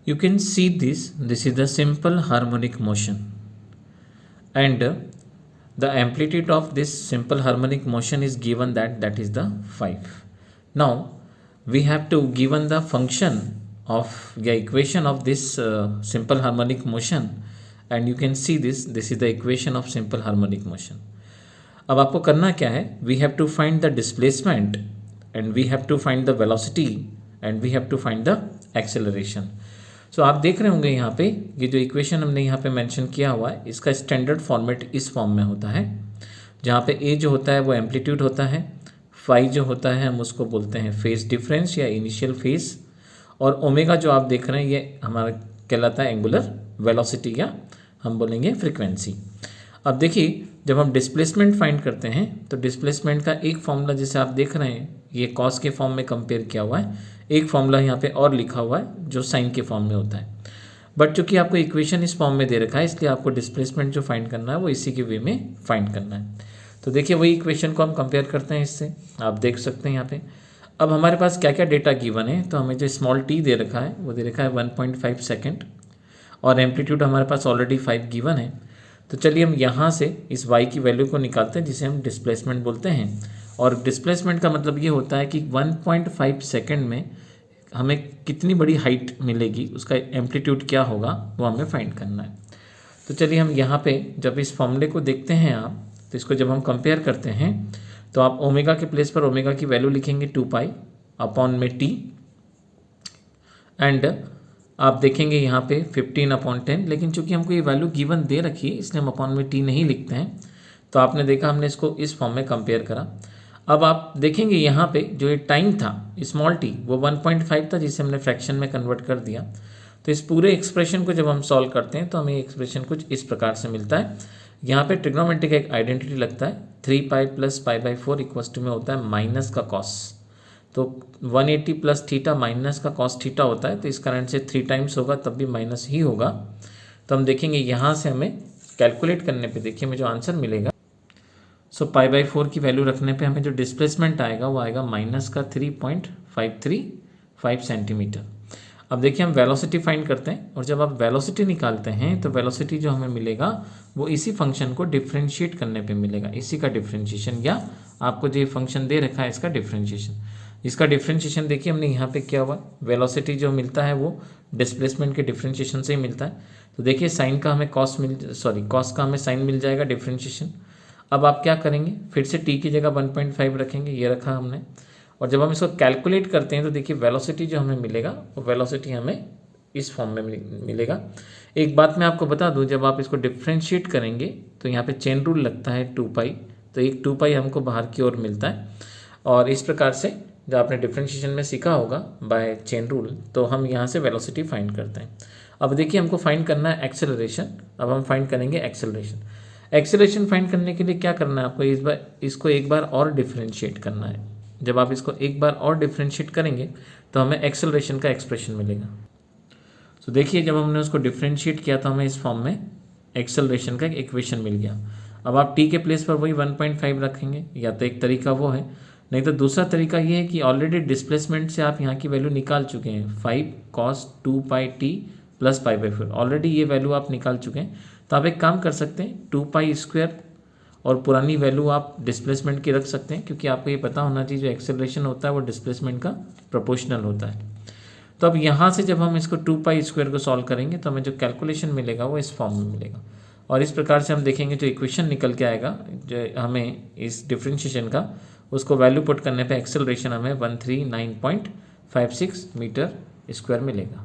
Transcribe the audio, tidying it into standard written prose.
You can see this is the simple harmonic motion, and the amplitude of this simple harmonic motion is given that is the 5. Now we have to given the function of the equation of this simple harmonic motion, and you can see this is the equation of simple harmonic motion. अब आपको करना क्या है, we have to find the displacement and we have to find the velocity and we have to find the acceleration. So आप देख रहे होंगे यहाँ पे ये जो इक्वेशन हमने यहाँ पे मेंशन किया हुआ है, इसका स्टैंडर्ड फॉर्मेट इस फॉर्म में होता है, जहाँ पे ए जो होता है वो एम्पलीट्यूड होता है, फाई जो होता है हम उसको बोलते हैं फेज डिफरेंस या इनिशियल फेज, और ओमेगा जो आप देख रहे हैं ये हमारा कहलाता है एंगुलर वेलोसिटी या हम बोलेंगे फ्रीक्वेंसी. अब देखिए जब हम डिस्प्लेसमेंट फाइंड करते हैं तो डिस्प्लेसमेंट का एक फॉर्मूला जैसे आप देख रहे हैं ये कॉस के फॉर्म में कंपेयर किया हुआ है, एक फॉर्मूला यहाँ पे और लिखा हुआ है जो साइन के फॉर्म में होता है. बट चूंकि आपको इक्वेशन इस फॉर्म में दे रखा है इसलिए आपको डिस्प्लेसमेंट जो फाइंड करना है वो इसी के वे में फाइंड करना है. तो देखिए वही इक्वेशन को हम कंपेयर करते हैं इससे, आप देख सकते हैं यहाँ पे. अब हमारे पास क्या क्या डेटा गिवन है, तो हमें जो स्मॉल टी दे रखा है वो दे रखा है 1.5 सेकेंड और एम्पलीट्यूड हमारे पास ऑलरेडी 5 गिवन है. तो चलिए हम यहाँ से इस y की वैल्यू को निकालते हैं जिसे हम डिस्प्लेसमेंट बोलते हैं. और डिस्प्लेसमेंट का मतलब ये होता है कि 1.5 सेकेंड में हमें कितनी बड़ी हाइट मिलेगी, उसका एम्पलीट्यूड क्या होगा वो हमें फाइंड करना है. तो चलिए हम यहाँ पे जब इस फॉर्मूले को देखते हैं आप, तो इसको जब हम कंपेयर करते हैं तो आप ओमेगा के प्लेस पर ओमेगा की वैल्यू लिखेंगे 2 अपॉन में टी, एंड आप देखेंगे यहाँ पे 15/10, लेकिन चूंकि हमको ये वैल्यू गिवन दे रखी है इसलिए हम अपॉन में टी नहीं लिखते हैं. तो आपने देखा हमने इसको इस फॉर्म में कंपेयर करा. अब आप देखेंगे यहाँ पे जो ये टाइम था स्मॉल टी वो 1.5 था जिसे हमने फ्रैक्शन में कन्वर्ट कर दिया. तो इस पूरे एक्सप्रेशन को जब हम सॉल्व करते हैं तो हमें एक्सप्रेशन कुछ इस प्रकार से मिलता है. यहाँ पे ट्रिग्नोमेट्री का एक आइडेंटिटी लगता है 3 प्लस π/4 इक्वल्स टू में होता है माइनस का कॉस. तो 180 प्लस थीटा माइनस का कॉस थीटा होता है, तो इस कारण से 3 टाइम्स होगा तब भी माइनस ही होगा. तो हम देखेंगे यहाँ से हमें कैलकुलेट करने पे देखिए हमें जो आंसर मिलेगा, सो π/4 की वैल्यू रखने पे हमें जो डिस्प्लेसमेंट आएगा वो आएगा माइनस का 3.535 सेंटीमीटर. अब देखिए हम वेलोसिटी फाइंड करते हैं, और जब आप वेलोसिटी निकालते हैं तो वेलोसिटी जो हमें मिलेगा वो इसी फंक्शन को डिफ्रेंशिएट करने पे मिलेगा, इसी का डिफ्रेंशिएशन, या आपको जो फंक्शन दे रखा है इसका डिफ्रेंशिएशन. इसका डिफ्रेंशिएशन देखिए हमने यहाँ पे क्या हुआ, वेलोसिटी जो मिलता है वो डिस्प्लेसमेंट के डिफ्रेंशिएशन से ही मिलता है. तो देखिए साइन का हमें कॉस का हमें साइन मिल जाएगा डिफ्रेंशिएशन. अब आप क्या करेंगे, फिर से टी की जगह 1.5 रखेंगे, ये रखा हमने. और जब हम इसको कैलकुलेट करते हैं तो देखिए वेलोसिटी जो हमें मिलेगा वो वेलोसिटी हमें इस फॉर्म में मिलेगा. एक बात मैं आपको बता दूं, जब आप इसको डिफ्रेंशिएट करेंगे तो यहाँ पे चेन रूल लगता है 2 तो एक 2 हमको बाहर की ओर मिलता है. और इस प्रकार से जब आपने डिफ्रेंशिएशन में सीखा होगा बाय चेन रूल, तो हम यहाँ से वेलोसिटी फाइंड करते हैं. अब देखिए हमको फाइंड करना है एक्सेलरेशन. अब हम फाइंड करेंगे एक्सेलरेशन. एक्सेलरेशन फाइंड करने के लिए क्या करना है आपको, इसको एक बार और डिफ्रेंशिएट करना है. जब आप इसको एक बार और डिफ्रेंशिएट करेंगे तो हमें एक्सेलरेशन का एक्सप्रेशन मिलेगा. तो देखिए जब हमने उसको डिफ्रेंशिएट किया तो हमें इस फॉर्म में एक्सेलरेशन का एक इक्वेशन मिल गया. अब आप टी के प्लेस पर वही 1.5 रखेंगे, या तो एक तरीका वो है, नहीं तो दूसरा तरीका ये है कि ऑलरेडी डिस्प्लेसमेंट से आप यहाँ की वैल्यू निकाल चुके हैं 5 cos 2πt प्लस π/4, ऑलरेडी ये वैल्यू आप निकाल चुके हैं. तो आप एक काम कर सकते हैं 2π² और पुरानी वैल्यू आप डिस्प्लेसमेंट की रख सकते हैं, क्योंकि आपको ये पता होना चाहिए जो एक्सेलरेशन होता है वो डिस्प्लेसमेंट का प्रोपोर्शनल होता है. तो अब यहाँ से जब हम इसको 2π² को सॉल्व करेंगे तो हमें जो कैलकुलेशन मिलेगा वो इस फॉर्म में मिलेगा. और इस प्रकार से हम देखेंगे जो इक्वेशन निकल के आएगा जो हमें इस डिफ्रेंशिएशन का, उसको वैल्यू पुट करने पे एक्सेलरेशन हमें 139.56 मीटर स्क्वायर मिलेगा.